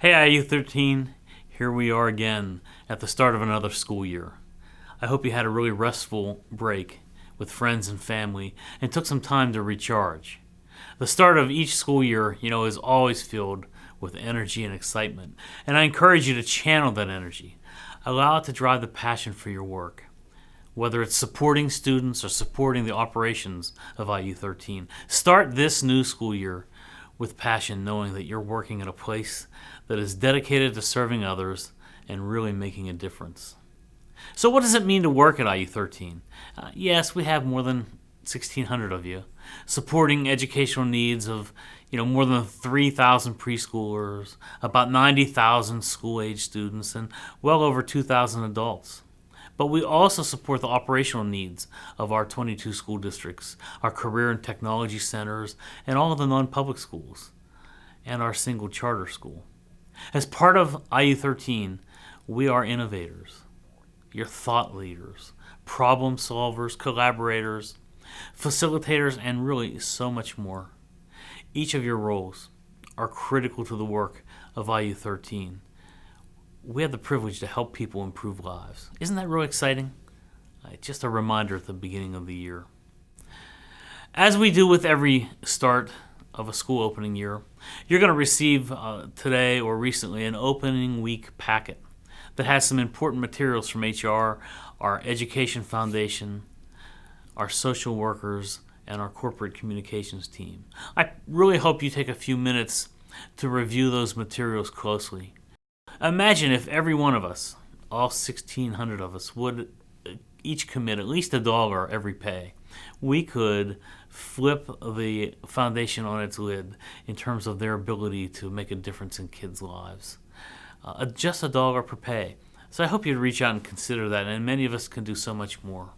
Hey IU13, here we are again at the start of another school year. I hope you had a really restful break with friends and family and took some time to recharge. The start of each school year, is always filled with energy and excitement, and I encourage you to channel that energy. Allow it to drive the passion for your work. Whether it's supporting students or supporting the operations of IU13, start this new school year with passion, knowing that you're working at a place that is dedicated to serving others and really making a difference. So what does it mean to work at IU13? Yes, we have more than 1,600 of you, supporting educational needs of more than 3,000 preschoolers, about 90,000 school-age students, and well over 2,000 adults. But we also support the operational needs of our 22 school districts, our career and technology centers, and all of the non-public schools, and our single charter school. As part of IU13, we are innovators. You're thought leaders, problem solvers, collaborators, facilitators, and really so much more. Each of your roles are critical to the work of IU13. We have the privilege to help people improve lives. Isn't that really exciting? Just a reminder at the beginning of the year. As we do with every start of a school opening year, you're going to receive today or recently an opening week packet that has some important materials from HR, our Education Foundation, our social workers, and our corporate communications team. I really hope you take a few minutes to review those materials closely. Imagine if every one of us, all 1,600 of us, would each commit at least $1 every pay. We could flip the foundation on its lid in terms of their ability to make a difference in kids' lives. Just $1 per pay. So I hope you'd reach out and consider that, and many of us can do so much more.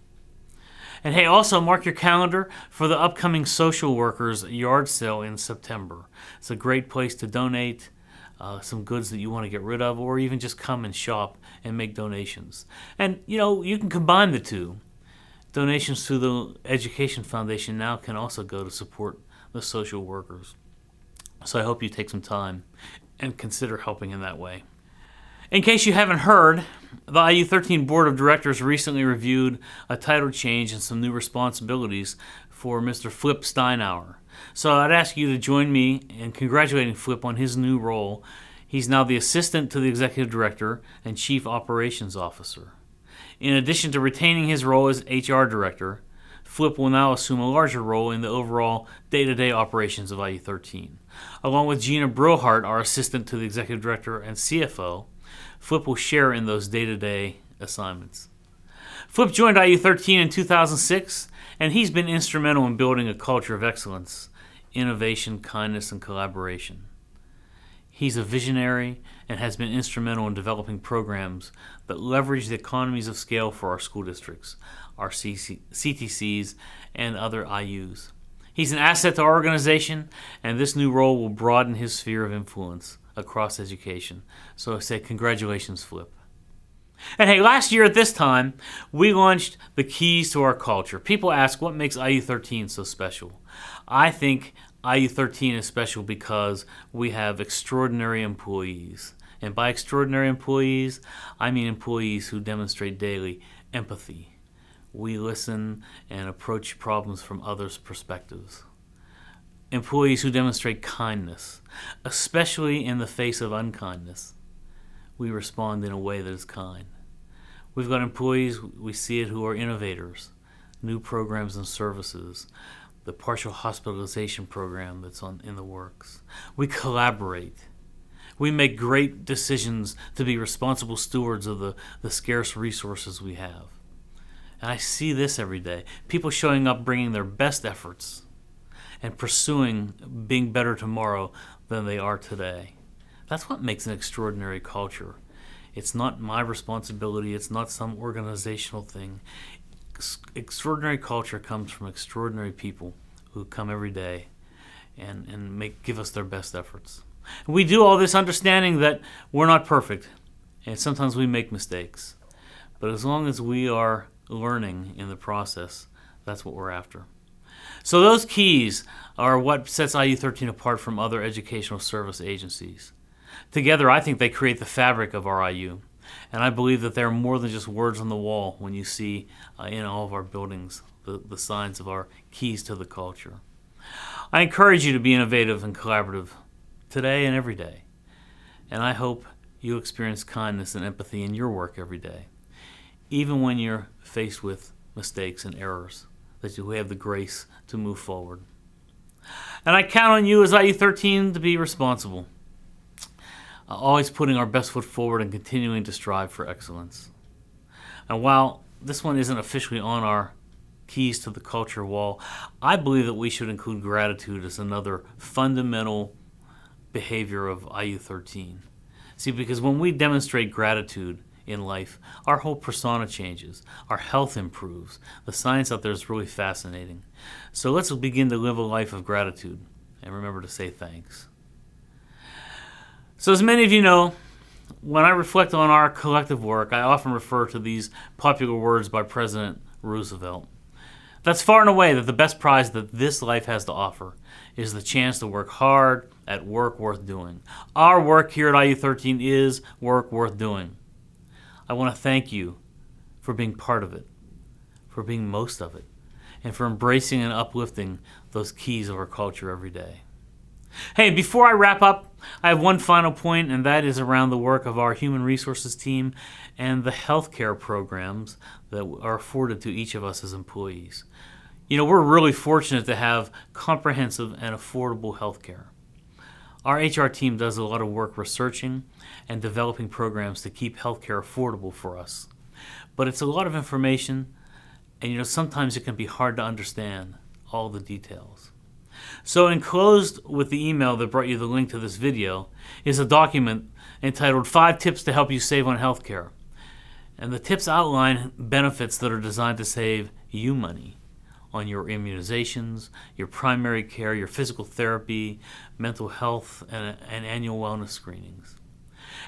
And hey, also mark your calendar for the upcoming social workers yard sale in September. It's a great place to donate some goods that you want to get rid of, or even just come and shop and make donations. And you can combine the two. Donations to the Education Foundation now can also go to support the social workers. So I hope you take some time and consider helping in that way. In case you haven't heard, the IU13 Board of Directors recently reviewed a title change and some new responsibilities for Mr. Flip Steinauer. So I'd ask you to join me in congratulating Flip on his new role. He's now the Assistant to the Executive Director and Chief Operations Officer. In addition to retaining his role as HR Director, Flip will now assume a larger role in the overall day-to-day operations of IU13. Along with Gina Brillhart, our Assistant to the Executive Director and CFO, Flip will share in those day-to-day assignments. Flip joined IU13 in 2006, and he's been instrumental in building a culture of excellence, innovation, kindness, and collaboration. He's a visionary and has been instrumental in developing programs that leverage the economies of scale for our school districts, our CTCs, and other IUs. He's an asset to our organization, and this new role will broaden his sphere of influence across education. So I say congratulations, Flip. And hey, last year at this time, we launched the Keys to Our Culture. People ask, what makes IU13 so special? I think IU13 is special because we have extraordinary employees. And by extraordinary employees, I mean employees who demonstrate daily empathy. We listen and approach problems from others' perspectives. Employees who demonstrate kindness, especially in the face of unkindness. We respond in a way that is kind. We've got employees, we see it, who are innovators, new programs and services, the partial hospitalization program that's in the works. We collaborate. We make great decisions to be responsible stewards of the scarce resources we have. And I see this every day. People showing up, bringing their best efforts, and pursuing being better tomorrow than they are today. That's what makes an extraordinary culture. It's not my responsibility. It's not some organizational thing. Extraordinary culture comes from extraordinary people who come every day and give us their best efforts. And we do all this understanding that we're not perfect, and sometimes we make mistakes. But as long as we are learning in the process, that's what we're after. So those keys are what sets IU13 apart from other educational service agencies. Together, I think they create the fabric of our IU. And I believe that they're more than just words on the wall when you see in all of our buildings the signs of our keys to the culture. I encourage you to be innovative and collaborative today and every day. And I hope you experience kindness and empathy in your work every day, even when you're faced with mistakes and errors, that you have the grace to move forward. And I count on you as IU13 to be responsible, always putting our best foot forward and continuing to strive for excellence. And while this one isn't officially on our keys to the culture wall, I believe that we should include gratitude as another fundamental behavior of IU13. See, because when we demonstrate gratitude in life, our whole persona changes, our health improves. The science out there is really fascinating. So let's begin to live a life of gratitude and remember to say thanks. So as many of you know, when I reflect on our collective work, I often refer to these popular words by President Roosevelt. That's far and away that the best prize that this life has to offer is the chance to work hard at work worth doing. Our work here at IU13 is work worth doing. I want to thank you for being part of it, for being most of it, and for embracing and uplifting those keys of our culture every day. Hey, before I wrap up, I have one final point, and that is around the work of our human resources team and the healthcare programs that are afforded to each of us as employees. You know, we're really fortunate to have comprehensive and affordable healthcare. Our HR team does a lot of work researching and developing programs to keep healthcare affordable for us. But it's a lot of information, and sometimes it can be hard to understand all the details. So enclosed with the email that brought you the link to this video is a document entitled 5 Tips to Help You Save on Healthcare. And the tips outline benefits that are designed to save you money on your immunizations, your primary care, your physical therapy, mental health, and annual wellness screenings.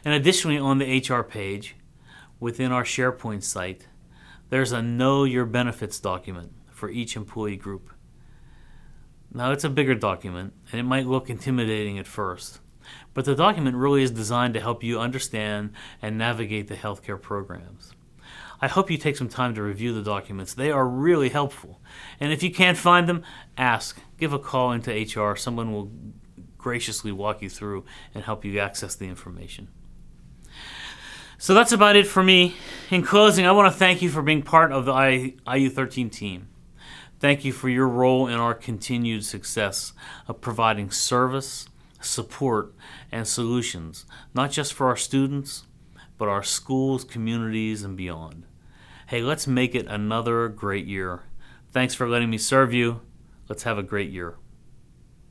And additionally, on the HR page, within our SharePoint site, there's a Know Your Benefits document for each employee group. Now, it's a bigger document, and it might look intimidating at first, but the document really is designed to help you understand and navigate the healthcare programs. I hope you take some time to review the documents. They are really helpful. And if you can't find them, ask. Give a call into HR. Someone will graciously walk you through and help you access the information. So that's about it for me. In closing, I want to thank you for being part of the IU13 team. Thank you for your role in our continued success of providing service, support, and solutions, not just for our students, but our schools, communities, and beyond. Hey, let's make it another great year. Thanks for letting me serve you. Let's have a great year.